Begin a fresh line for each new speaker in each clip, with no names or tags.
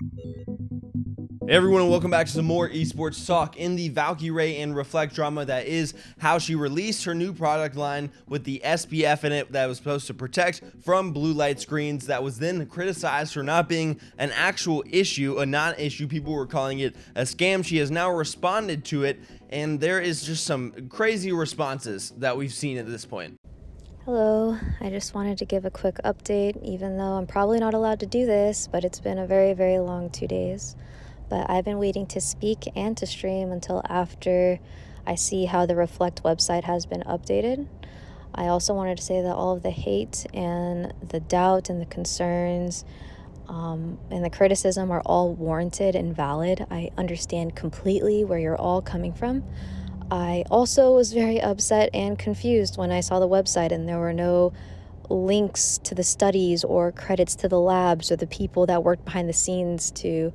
Hey everyone, and welcome back to some more Esports Talk. In the Valkyrae and Reflect drama that is how she released her new product line with the SPF in it that was supposed to protect from blue light screens, that was then criticized for not being an actual issue, a non-issue. People were calling it a scam. She has now responded to it, and there is just some crazy responses that we've seen at this point.
Hello, I just wanted to give a quick update, even though I'm probably not allowed to do this, but it's been a very long 2 days. But I've been waiting to speak and to stream until after I see how the Reflect website has been updated. I also wanted to say that all of the hate and the doubt and the concerns and the criticism are all warranted and valid. I understand completely where you're all coming from. I also was very upset and confused when I saw the website and there were no links to the studies or credits to the labs or the people that worked behind the scenes to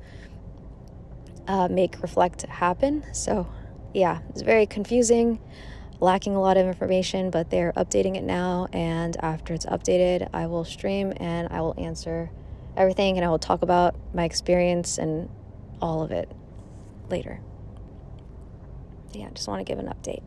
make Reflect happen. So yeah, it's very confusing, lacking a lot of information, but they're updating it now, and after it's updated I will stream and I will answer everything and I will talk about my experience and all of it later. Yeah, just want to give an update.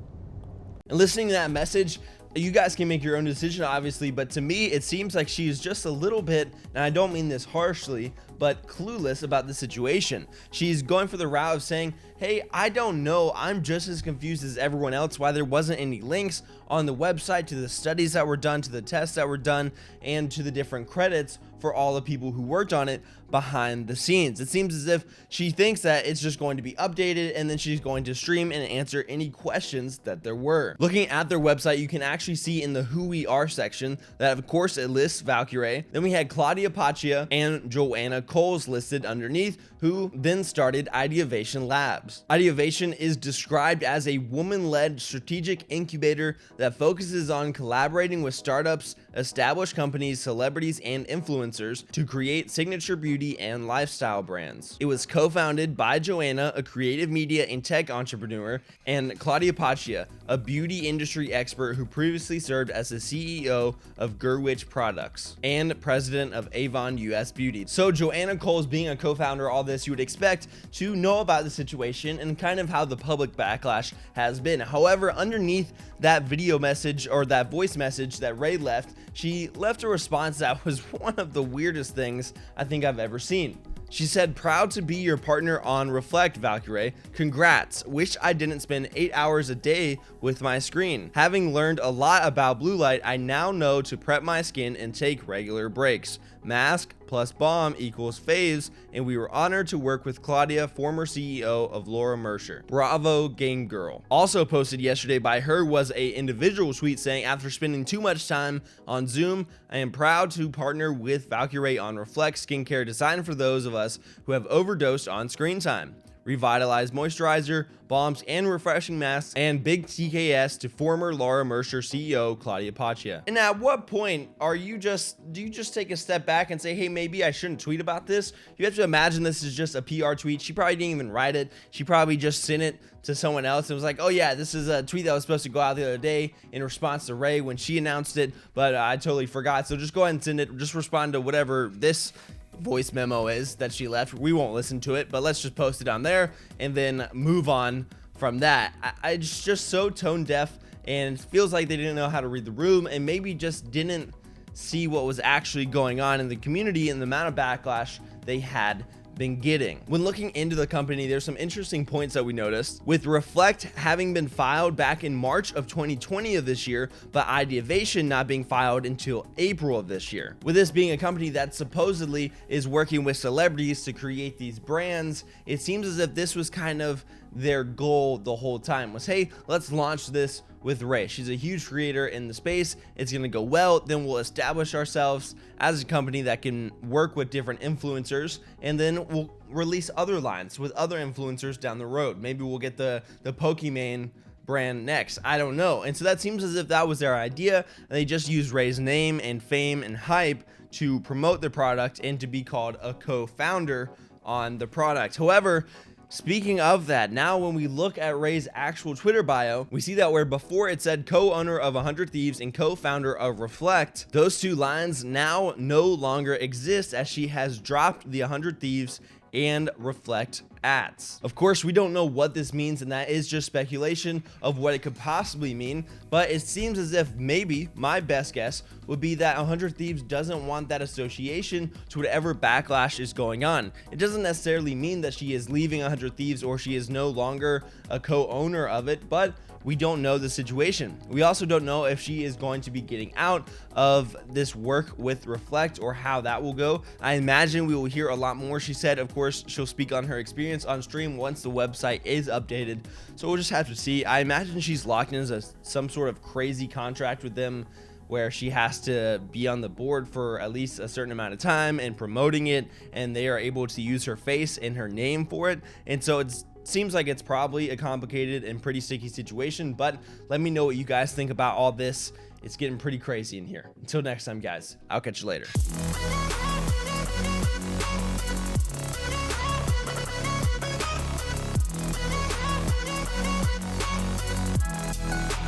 And listening to that message, you guys can make your own decision, obviously, but to me, it seems like she's just a little bit, and I don't mean this harshly, but clueless about the situation. She's going for the route of saying, hey, I don't know, I'm just as confused as everyone else why there wasn't any links on the website to the studies that were done, to the tests that were done, and to the different credits for all the people who worked on it behind the scenes. It seems as if she thinks that it's just going to be updated and then she's going to stream and answer any questions that there were. Looking at their website, you can actually see in the who we are section that of course it lists Valkyrae. Then we had Claudia Paccia and Joanna Coles listed underneath, who then started Ideovation Labs. Ideovation is described as a woman-led strategic incubator that focuses on collaborating with startups, established companies, celebrities, and influencers to create signature beauty and lifestyle brands. It was co-founded by Joanna, a creative media and tech entrepreneur, and Claudia Paccia, a beauty industry expert who previously served as the CEO of Gerwich Products and president of Avon US Beauty. So Joanna Coles being a co-founder of all this, you would expect to know about the situation and kind of how the public backlash has been. However, underneath that video message or that voice message that Ray left, she left a response that was one of the weirdest things I think I've ever seen. She said, "Proud to be your partner on Reflect, Valkyrae. Congrats. Wish I didn't spend 8 hours a day with my screen. Having learned a lot about blue light, I now know to prep my skin and take regular breaks. Mask plus balm equals phase, and we were honored to work with Claudia, former CEO of Laura Mercier. Bravo, game girl." Also posted yesterday by her was a individual tweet saying, "After spending too much time on Zoom, I am proud to partner with Valkyrae on Reflect skincare designed for those of us who have overdosed on screen time. Revitalized moisturizer, balms, and refreshing masks, and big TKS to former Laura Mercier CEO Claudia Paccia." And at what point do you just take a step back and say, hey, maybe I shouldn't tweet about this? You have to imagine this is just a PR tweet. She probably didn't even write it. She probably just sent it to someone else and was like, oh yeah, this is a tweet that was supposed to go out the other day in response to Ray when she announced it, but I totally forgot. So just go ahead and send it. Just respond to whatever this voice memo is that she left. We won't listen to it, but let's just post it on there and then move on from that. It's just so tone deaf, and it feels like they didn't know how to read the room and maybe just didn't see what was actually going on in the community and the amount of backlash they had been getting. When looking into the company, there's some interesting points that we noticed, with Reflect having been filed back in March of 2020 of this year, but Ideovation not being filed until April of this year. With this being a company that supposedly is working with celebrities to create these brands, it seems as if this was kind of their goal the whole time, was, hey, let's launch this with Ray. She's a huge creator in the space. It's going to go well. Then we'll establish ourselves as a company that can work with different influencers, and then we'll release other lines with other influencers down the road. Maybe we'll get the Pokemon brand next. I don't know. And so that seems as if that was their idea, and they just used Ray's name and fame and hype to promote the product and to be called a co-founder on the product. However, speaking of that, now when we look at Ray's actual Twitter bio, we see that where before it said co-owner of 100 Thieves and co-founder of Reflect, those two lines now no longer exist, as she has dropped the 100 Thieves and reflect ads. Of course, we don't know what this means, and that is just speculation of what it could possibly mean, but it seems as if maybe my best guess would be that 100 Thieves doesn't want that association to whatever backlash is going on. It doesn't necessarily mean that she is leaving 100 Thieves or she is no longer a co-owner of it, but we don't know the situation. We also don't know if she is going to be getting out of this work with Reflect or how that will go. I imagine we will hear a lot more. She said, of course, she'll speak on her experience on stream once the website is updated. So we'll just have to see. I imagine she's locked in some sort of crazy contract with them where she has to be on the board for at least a certain amount of time and promoting it, and they are able to use her face and her name for it. And so it seems like it's probably a complicated and pretty sticky situation, but let me know what you guys think about all this. It's getting pretty crazy in here. Until next time, guys, I'll catch you later.